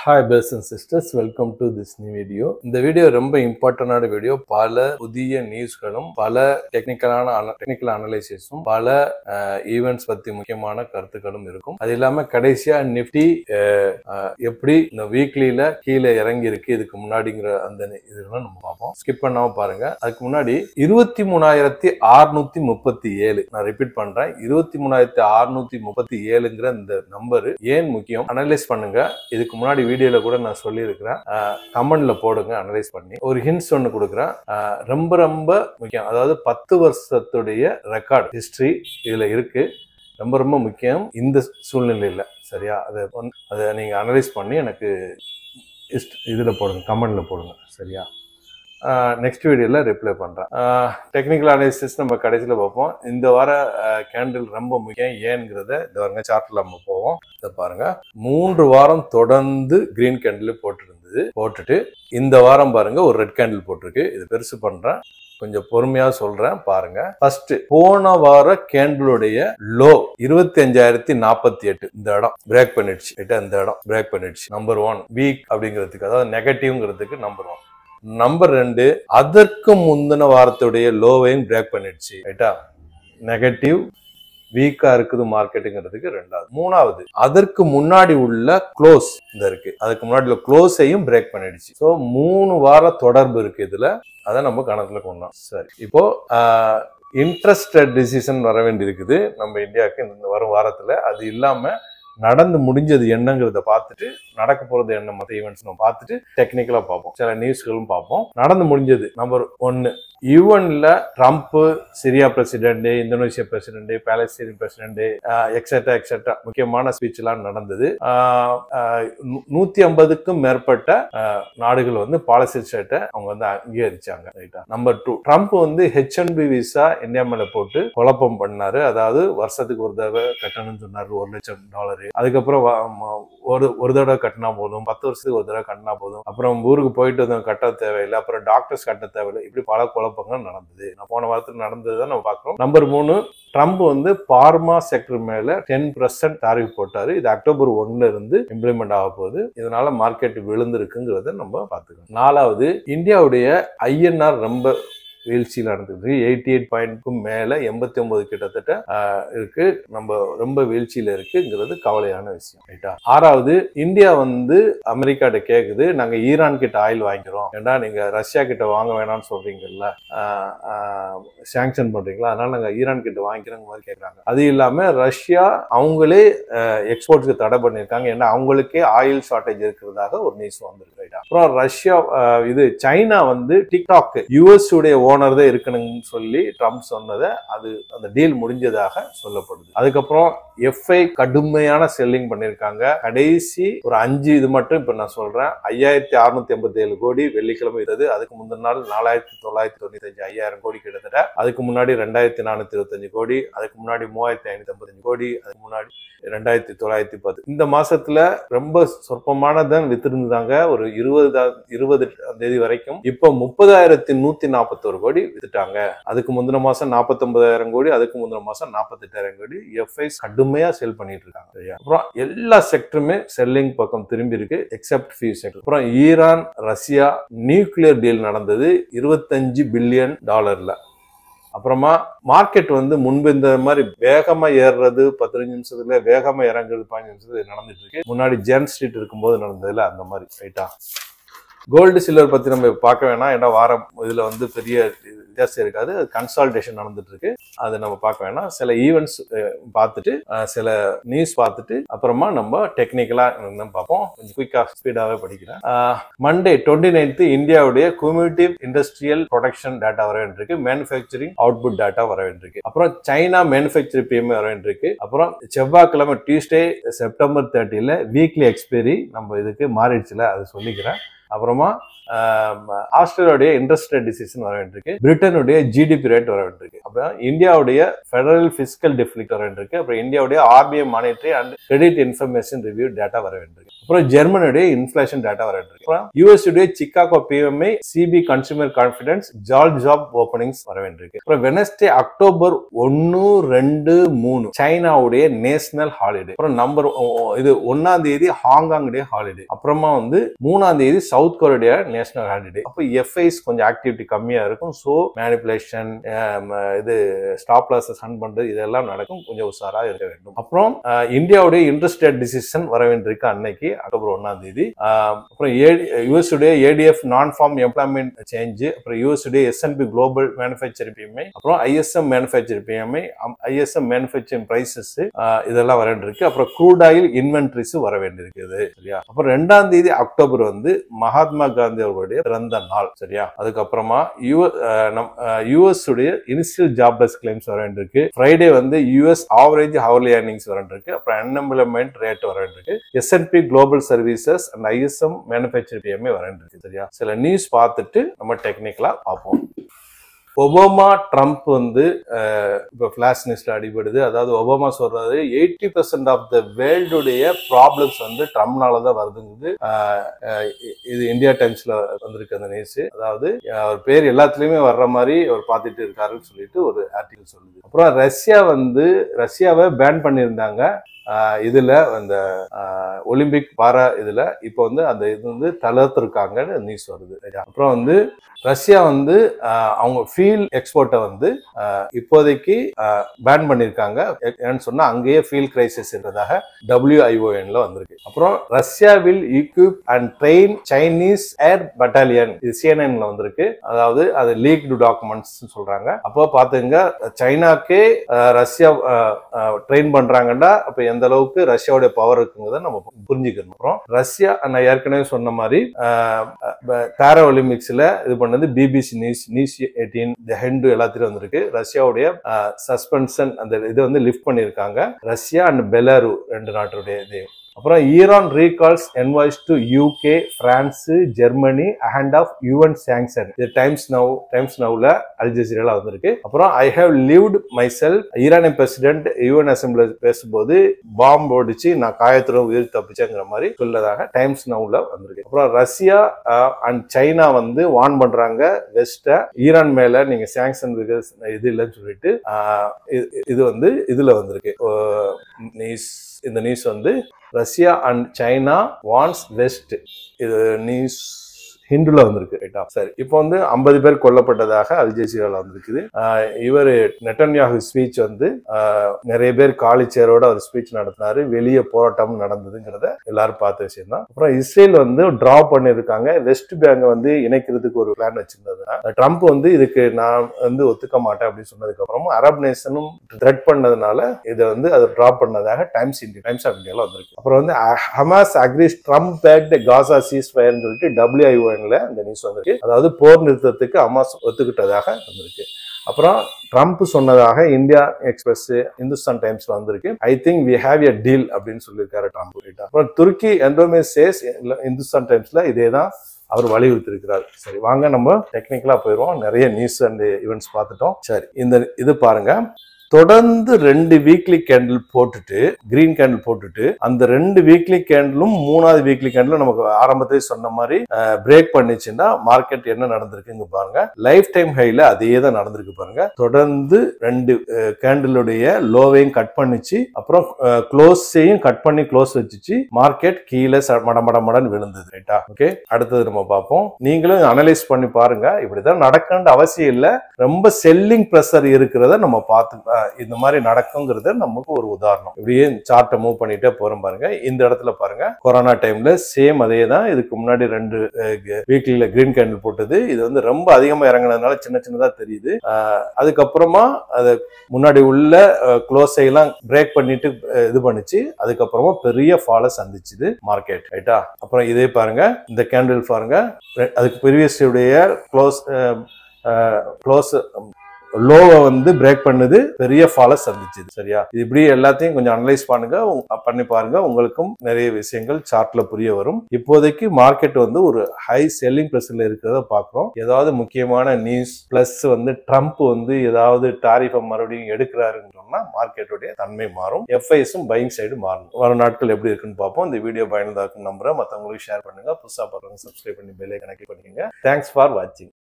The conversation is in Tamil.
Hi brothers and sisters, welcome to this new video. இந்த வீடியோ ரொம்ப இம்பார்ட்டன்டான வீடியோ. பல புதிய நியூஸ்களும் பல டெக்னிக்கல் அனலைசிஸும் பல ஈவெண்ட்ஸ் பத்தி முக்கியமான கருத்துக்களும் இருக்கும். அது இல்லாம கடைசியா நிஃப்டி எப்படி இந்த வீக்லியில கீழே இறங்கி இருக்கு இதுக்கு முன்னாடிங்கிற அந்த இதெல்லாம் நம்ம பார்ப்போம். ஸ்கிப் பண்ணாம பாருங்க. அதுக்கு முன்னாடி 23,637 நான் ரிப்பீட் பண்றேன். 23,637ங்கிற இந்த நம்பர் ஏன் முக்கியம் அனலைஸ் பண்ணுங்க. இதுக்கு முன்னாடி வீடியோல கூட நான் சொல்லி இருக்கிறேன். கமெண்ட்ல போடுங்க, அனலைஸ் பண்ணி ஒரு ஹிண்ட்ஸ் ஒன்று கொடுக்குறேன். ரொம்ப ரொம்ப முக்கியம். அதாவது 10 வருஷத்துடைய ரெக்கார்ட் ஹிஸ்டரி இதுல இருக்கு. ரொம்ப ரொம்ப முக்கியம் இந்த சூழ்நிலையில. சரியா? அதை நீங்க அனலைஸ் பண்ணி எனக்கு இதுல போடுங்க, கமெண்ட்ல போடுங்க. சரியா? நெக்ஸ்ட் வீடியோல ரிப்ளை பண்றேன். டெக்னிக்கல் அனாலிசிஸ் நம்ம கடைசியில் பார்ப்போம். இந்த வார கேண்டில் ரொம்ப முக்கியம் ஏன்ங்கிறத இந்த வாரங்க சார்ட்ல நம்ம போவோம். இதை பாருங்க, 3 வாரம் தொடர்ந்து கிரீன் கேண்டில் போட்டுட்டு இந்த வாரம் பாருங்க ஒரு ரெட் கேண்டில் போட்டிருக்கு. இது பெருசு பண்றேன், கொஞ்சம் பொறுமையா சொல்றேன் பாருங்க. ஃபர்ஸ்ட் போன வார கேண்டிலுடைய லோ 25,048 இந்த இடம் பிரேக் பண்ணிடுச்சு. இந்த இடம் பிரேக் பண்ணிடுச்சு. நம்பர் 1 வீக் அப்படிங்கிறதுக்கு, அதாவது நெகட்டிவ்ங்கிறதுக்கு நம்பர் 1. நம்பர் 2 அதற்கு முந்தின வாரத்துடைய லோவையும் பிரேக் பண்ணிடுச்சு. ரைட்டா? நெகட்டிவ் வீக்கா இருக்குது மார்க்கெட்டுங்கிறதுக்கு 2வது. 3வது அதற்கு முன்னாடி உள்ள க்ளோஸ் இந்த இருக்கு, அதுக்கு முன்னாடி உள்ள க்ளோஸையும் பிரேக் பண்ணிடுச்சு. ஸோ 3 வார தொடர்பு இருக்கு இதுல. அதை நம்ம கணக்குல கொண்டோம். சரி, இப்போ இன்ட்ரெஸ்ட் டிசிஷன் வர வேண்டி இருக்குது நம்ம இந்தியாவுக்கு இந்த வரும் வாரத்துல. அது இல்லாம நடந்து முடிஞ்சது என்னங்கிறத பார்த்துட்டு, நடக்க போறது என்ன மற்ற ஈவெண்ட்ஸ் நம்ம பார்த்துட்டு டெக்னிக்கலா பார்ப்போம். சில நியூஸ்களும் பார்ப்போம். நடந்து முடிஞ்சது நம்பர் 1, யுஎன்ல Trump, Syria president, Indonesia president, Palestine president etcetera முக்கியமான ஸ்பீச் எல்லாம் நடந்தது. 150க்கும் மேற்பட்ட நாடுகள் வந்து பாலிசி ஸ்டேட்டை அவங்க வந்து அங்கீகரிச்சாங்க. ரைட்டா? நம்பர் 2, ட்ரம்ப் வந்து H1B விசா இந்தியா மேல போட்டு குழப்பம் பண்ணாரு. அதாவது வருஷத்துக்கு ஒரு தடவை கட்டணும்னு சொன்னாரு, $1,00,000. அதுக்கப்புறம் ஒரு தடவை கட்டினா போதும், 10 வருஷத்துக்கு ஒரு தடவை கட்டினா போதும், அப்புறம் ஊருக்கு போயிட்டு கட்ட தேவையில்லை, அப்புறம் டாக்டர்ஸ் கட்ட தேவையில்லை. இப்படி பல குழப்பங்கள் நடந்தது. நான் போன வாரத்தில் நடந்ததுதான் நம்ம பார்க்கிறோம். நம்பர் 3, ட்ரம்ப் வந்து பார்மா செக்டர் மேல 10% டாரிஃப் போட்டாரு. இது அக்டோபர் 1ல இருந்து இம்ப்ளிமெண்ட் ஆக போகுது. இதனால மார்க்கெட் விழுந்திருக்குங்கிறத நம்ம பார்த்துக்கணும். 4வது, இந்தியாவுடைய INR ரொம்ப வீழ்ச்சியில் நடந்தது. 88 பாயிண்ட்க்கும் மேல 89 கிட்டத்தட்ட இருக்கு. நம்ம ரொம்ப வீழ்ச்சியில இருக்குங்கிறது கவலையான விஷயம். ரைட்டா? 6வது, இந்தியா வந்து அமெரிக்காட்ட கேக்குது, நாங்க ஈரான் கிட்ட ஆயில் வாங்கிக்கிறோம், ஏன்னா நீங்க ரஷ்யா கிட்ட வாங்க வேணாம்னு சொல்றீங்கல்ல, சாங்ஷன் பண்றீங்களா, அதனால நாங்க ஈரான் கிட்ட வாங்கிக்கிறோங்க மாதிரி கேட்கறாங்க. அது இல்லாம ரஷ்யா அவங்களே எக்ஸ்போர்ட்ஸ்க்கு தடை பண்ணிருக்காங்க, ஏன்னா அவங்களுக்கே ஆயில் ஷார்டேஜ் இருக்கிறதாக ஒரு நியூஸ் வந்திருக்கு. ரைட்டா? அப்புறம் ரஷ்யா சைனா வந்து டிக்டாக் US உடைய ஓனர் தான் இருக்கணும்னு சொல்லி ட்ரம்ப் சொன்னதை அந்த டீல் முடிஞ்சதாக சொல்லப்படுது. அதுக்கப்புறம் FI கடுமையான செல்லிங் பண்ணிருக்காங்க. கடைசி ஒரு 5 இது மட்டும் இப்ப நான் சொல்றேன். 5,687 கோடி வெள்ளிக்கிழமை இருந்தது. அதுக்கு முந்தின நாள் 4,995 5,000 கோடி கிட்டத்தட்ட. அதுக்கு முன்னாடி 2,425 கோடி, அதுக்கு முன்னாடி 3,555 கோடி, அதுக்கு முன்னாடி 2,910. இந்த மாசத்துல ரொம்ப சொற்பமானதான் வித்திருந்தாங்க. ஒரு 20 தேதி வரைக்கும். இப்போ 30,141 கோடி வித்துட்டாங்க. அதுக்கு முந்தின மாசம் 49,000 கோடி, அதுக்கு முந்தின மாசம் 48,000 கோடி FIs கடுமையா செல் பண்ணிட்டு இருக்காங்க. அப்புறம் எல்லா செக்டருமே செல்லிங் பக்கம் திரும்பி இருக்கு, எக்ஸப்ட் ஃபியூ செக்டர். அப்புறம் ஈரான் ரஷ்யா நியூக்ளியர் டீல் நடந்தது $25 பில்லியன். அப்புறமா மார்க்கெட் வந்து முன்பு இந்த மாதிரி வேகமா ஏறுறது 15 நிமிஷத்துல, வேகமா இறங்குறது 15 நிமிஷத்துல நடந்துட்டு இருக்கு. முன்னாடி ஜென் ஸ்ட்ரீட் இருக்கும்போது நடந்ததுல அந்த மாதிரி. ரைட்டா? கோல்டு சில்வர் பத்தி நம்ம பார்க்க வேணாம், ஏன்னா வாரம் இதுல வந்து பெரிய வித்தியாசம் இருக்காது. கன்சால்டேஷன் நடந்துட்டு இருக்கு, அது நம்ம பார்க்க வேணாம். சில ஈவெண்ட்ஸ் பார்த்துட்டு, சில நியூஸ் பார்த்துட்டு அப்புறமா நம்ம டெக்னிக்கலா பார்ப்போம். கொஞ்சம் குயிக்கா ஸ்பீடாவே படிக்கிறேன். மண்டே 29th இந்தியாவுடைய குமுலேட்டிவ் இண்டஸ்ட்ரியல் ப்ரொடக்ஷன் டேட்டா வர வேண்டியிருக்கு. மேனுஃபேக்சரிங் அவுட்புட் டேட்டா வர வேண்டியிருக்கு. அப்புறம் சைனா மேனுஃபேக்சரிங் PMI வர வேண்டியிருக்கு. அப்புறம் செவ்வாய்க்கிழமை டியூஸ்டே செப்டம்பர் 30ல வீக்லி எக்ஸ்பைரி நம்ம இதுக்கு மாறிடுச்சுல, அது சொல்லிக்கிறேன். அப்புறமா ஆஸ்திரேலியாவுடைய இன்ட்ரெஸ்ட் ரேட் டிசிஷன் வர வேண்டியிருக்கு, பிரிட்டனுடைய ஜிடிபி ரேட் வர வேண்டியிருக்கு, அப்புறம் இந்தியாவுடைய ஃபெடரல் பிசிக்கல் டெபிசிட் வர வேண்டியிருக்கு, அப்புறம் இந்தியாவுடைய RBI monetary and credit information review data வர வேண்டியிருக்கு, அப்புறம் ஜெர்மனியுடைய இன்ஃபிளேஷன் டேட்டா வர வேண்டியிருக்கு, அப்புறம் யூஎஸ் உடைய Chicago PMI CB consumer confidence job openings வர வேண்டியிருக்கு, அப்புறம் வெனஸ்டே அக்டோபர் 1, 2, 3 சைனாவுடைய நேஷனல் ஹாலிடே, அப்புறம் நம்பர் இது 1ஆம் தேதி ஹாங்காங் டே ஹாலிடே, அப்புறமா வந்து 3ஆம் தேதி சவுத் கொரியா நேஷனல் ஹாலிடே. அப்போ எஃப்ஐஸ் கொஞ்சம் ஆக்டிவிட்டி கம்மியா இருக்கும். ஸோ மேனிபுலேஷன், இது ஸ்டாப் லாஸஸ் ஹண்ட் பண்றது இதெல்லாம் நடக்கும். கொஞ்சம் உஷாரா இருக்க வேண்டும். அப்புறம் இந்தியாவுடைய இன்ட்ரெஸ்ட் ரேட் டிசிஷன் வர வேண்டியிருக்கு அன்னைக்கு அக்டோபர் 1ஆம் தேதி. அப்புறம் யூஎஸ் உடைய ஏடிஎஃப் நான் ஃபார்ம் எம்ப்ளாய்மெண்ட் சேஞ்ச், அப்புறம் யூஎஸ் உடைய எஸ்என்பி குளோபல் மேனுஃபேக்சரிங் பிஎம்ஐ, அப்புறம் ISM manufacturing BMI, ISM manufacturing prices இதெல்லாம் வர வேண்டியிருக்கு. அப்புறம் க்ரூட் ஆயில் இன்வென்ட்ரிஸ் வர வேண்டியிருக்குது. சரியா? அப்புறம் 2ஆம் தேதி அக்டோபர் வந்து மகாத்மா காந்தி அவர்களுடைய பிறந்த நாள். சரியா? அதுக்கப்புறமா யூஎஸ் உடைய இனிஷியல் ஜாப்லெஸ் கிளைம்ஸ் வர வேண்டியிருக்கு. ஃப்ரைடே வந்து யூஎஸ் ஆவரேஜ் ஹவர்லி ஏர்னிங்ஸ் வர வேண்டியிருக்கு. அப்புறம் அன்எம்ப்ளாய்மெண்ட் ரேட் வர வேண்டியிருக்கு. SNP global services and ISM manufacturing BMI வர வேண்டியிருக்கு. சரியா? சில நியூஸ் பார்த்துட்டு நம்ம டெக்னிக்கலா பார்ப்போம். ஒபாமா ட்ரம்ப் வந்து இப்போ ஃபிளாஷ் நியூஸ்ல அடிபடுது. அதாவது ஒபாமா சொல்றாரு 80% ஆஃப் த வேர்ல்டுடைய ப்ராப்ளம்ஸ் வந்து ட்ரம்ப்னால தான் வருதுங்குது. இது இந்தியா டைம்ஸ்ல வந்திருக்கு அந்த நியூஸ். அதாவது அவர் பேர் எல்லாத்துலயுமே வர்ற மாதிரி அவர் பார்த்துட்டு இருக்காருன்னு சொல்லிட்டு ஒரு ஆர்டிகல் சொல்லுது. அப்புறம் ரஷ்யாவை பேன் பண்ணியிருந்தாங்க இதுல அந்த ஒலிம்பிக் பாரா இதுல இப்போ வந்து அந்த இது வந்து தளர்த்திருக்காங்கன்னு நியூஸ் வருது. அப்புறம் வந்து ரஷ்யா வந்து அவங்க ஃபீல் எக்ஸ்போர்ட்டை வந்து இப்போதைக்கு பேன் பண்ணியிருக்காங்க. ஏன்னு சொன்னா அங்கேயே ஃபீல் கிரைசிஸ் இருக்கிறதாக WIONல வந்திருக்கு. அப்புறம் Russia will equip and train Chinese air battalion, இது CNNல வந்திருக்கு. அதாவது அது லீக்டு டாக்குமெண்ட்ஸ் சொல்றாங்க. அப்போ பாத்துங்க, சைனாக்கே ரஷ்யா ட்ரெயின் பண்றாங்கன்னா அப்ப எந்த அளவுக்கு ரஷ்யாவுடைய பவர் இருக்குங்கிறத நம்ம புரிஞ்சுக்கணும். அப்புறம் ரஷ்யா நான் ஏற்கனவே சொன்ன மாதிரி பாரா ஒலிம்பிக்ஸ்ல இது பண்ணது பிபிசி நியூஸ் 18 தி ஹிந்து எல்லாத்திலும் வந்திருக்கு. ரஷ்யாவுடைய சஸ்பென்ஷன் அந்த இது வந்து லிஃப்ட் பண்ணியிருக்காங்க. ரஷ்யா அண்ட் பெலாரு 2 நாட்டுடைய இது. அப்புறம் Iran recalls envoys to UK, France, Germany ahead of UN sanction. இது டைம்ஸ் நவுல அல்ஜசீரால வந்திருக்கு. அப்புறம் I have lived myself, ஈரானிய பிரசிடென்ட் UN அசம்பிளி பேசும்போது பாம்பு ஓடிச்சு, நான் காயத்துல உயிர் தப்பிச்சேங்கிற மாதிரி சொல்லதாக டைம்ஸ் நவுல வந்திருக்கு. அப்புறம் ரஷ்யா அண்ட் சைனா வந்து வார்ன் பண்றாங்க வெஸ்ட, ஈரான் மேல நீங்க சாங்ஷன் இது இல்லைன்னு சொல்லிட்டு. இது வந்து இதுல வந்திருக்கு நியூஸ். இந்த நியூஸ் வந்து ரஷ்யா அண்ட் சைனா வான்ஸ் வெஸ்ட், இது நியூஸ் ஹிந்துல வந்திருக்கு. ரைட்டா? சரி, இப்போ வந்து 50 பேர் கொல்லப்பட்டதாக அல்ஜசீரால வந்திருக்குது. இவர் நெட்டன்யாஹு ஸ்பீச் வந்து நிறைய பேர் காலிச்சேரோட ஒரு ஸ்பீச் நடத்தினாரு. வெளியே போராட்டம் நடந்ததுங்கிறத எல்லாரும் பார்த்த விஷயம் தான். அப்புறம் இஸ்ரேல் வந்து டிரா பண்ணிருக்காங்க. வெஸ்ட் பேங்கை வந்து இணைக்கிறதுக்கு ஒரு பிளான் வச்சிருந்ததுன்னா ட்ரம்ப் வந்து இதுக்கு நான் வந்து ஒத்துக்க மாட்டேன் அப்படின்னு சொன்னதுக்கு அப்புறமா அரப் நேஷனும் த்ரெட் பண்ணதுனால இதை வந்து அதை டிரா பண்ணதாக டைம்ஸ் ஆஃப் இந்தியால வந்திருக்கு. அப்புறம் வந்து ஹமாஸ் அக்ரீஸ் ட்ரம்ப் பேக்ட் காசா சீஸ் ஃபயர்னு சொல்லிட்டு WION இந்த நியூஸ் வந்திருக்கு. அதாவது போர் நிறுத்தத்துக்கு ஹமாஸ் ஒத்துக்கிட்டதாக வந்திருக்கு. அப்புறம் ட்ரம்ப் சொன்னதாக இந்தியா எக்ஸ்பிரஸ், இந்துஸ்தான் டைம்ஸ்ல வந்திருக்கு. I think we have a deal அப்படின்னு சொல்லியிருக்காரு ட்ரம்ப். அப்புறம் துருக்கி என்டோமேஸ் சேஸ் இந்துஸ்தான் டைம்ஸ்ல இதே தான் அவர் வலியுறுத்திருக்கிறார். சரி, வாங்க நம்ம டெக்னிக்கலா போயிடுவோம். நிறைய நியூஸ் அண்ட் ஈவெண்ட்ஸ் பார்த்துட்டோம். சரி, இந்த இது பாருங்க. தொடர்ந்து 2 வீக்லி கேண்டில் போட்டுட்டு, கிரீன் கேண்டில் போட்டுட்டு, அந்த 2 வீக்லி கேண்டிலும் 3வது வீக்லி கேண்டிலும் நமக்கு ஆரம்பத்திலே சொன்ன மாதிரி பிரேக் பண்ணிச்சுன்னா மார்க்கெட் என்ன நடந்திருக்குங்க பாருங்க. லைஃப் டைம் ஹைல அதே தான் நடந்திருக்கு பாருங்க. தொடர்ந்து 2 கேண்டிலுடைய லோவையும் கட் பண்ணிச்சு, அப்புறம் க்ளோஸையும் கட் பண்ணி க்ளோஸ் வச்சுச்சு. மார்க்கெட் கீழே மடமடன் விழுந்தது. ரைட்டா? ஓகே, அடுத்தது நம்ம பார்ப்போம். நீங்களும் அனலைஸ் பண்ணி பாருங்க. இப்படிதான் நடக்கணும்னு அவசியம் இல்லை. ரொம்ப செல்லிங் பிரஷர் இருக்கிறத நம்ம பார்த்து இந்த மாதிரி நடக்குங்கிறது நமக்கு ஒரு உதாரணம். இப்படியே சார்ட்டை மூவ் பண்ணிட்டே போறோம் பாருங்க. இந்த இடத்துல பாருங்க, கொரோனா டைம்ல சேம் அதே தான். இதுக்கு முன்னாடி 2 வீக்லில கிரீன் கேண்டில் போட்டது. இது வந்து ரொம்ப அதிகமா இறங்கினதுனால சின்னதா தெரியுது. அதுக்கப்புறமா அது முன்னாடி உள்ள க்ளோஸை எல்லாம் பிரேக் பண்ணிட்டு இது பண்ணிச்சு. அதுக்கப்புறமா பெரிய ஃபாலை சந்திச்சுது மார்க்கெட். ரைட்டா? அப்புறம் இதே பாருங்க, இந்த கேண்டில் பாருங்க, அதுக்கு ப்ரீவியஸ் க்ளோஸ் லோவை வந்து பிரேக் பண்ணுது, பெரிய ஃபாலை சந்திச்சுது. சரியா? இது இப்படி எல்லாத்தையும் கொஞ்சம் அனலைஸ் பண்ணி பாருங்க. உங்களுக்கும் நிறைய விஷயங்கள் சார்ட்ல புரிய வரும். இப்போதைக்கு மார்க்கெட் வந்து ஒரு ஹை செல்லிங் பிரஷர்ல இருக்கிறத பாக்குறோம். ஏதாவது முக்கியமான நியூஸ் பிளஸ் வந்து ட்ரம்ப் வந்து ஏதாவது டாரிஃபை மறுபடியும் எடுக்கிறாருன்னு சொன்னா மார்க்கெட்டுடைய தன்மை மாறும். எஃப்ஐஸும் பையிங் சைடு மாறும். வரும் நாட்கள் எப்படி இருக்குன்னு பார்ப்போம். இந்த வீடியோ பயனுள்ளதா இருக்குன்னு நம்புறேன். மற்றவங்களுக்கு ஷேர் பண்ணுங்க. புதுசா பார்க்குறவங்க சப்ஸ்கிரைப் பண்ணி பெல் ஐகானை கிளிக் பண்ணிக்கங்க. தேங்க்ஸ் ஃபார் வாட்சிங்.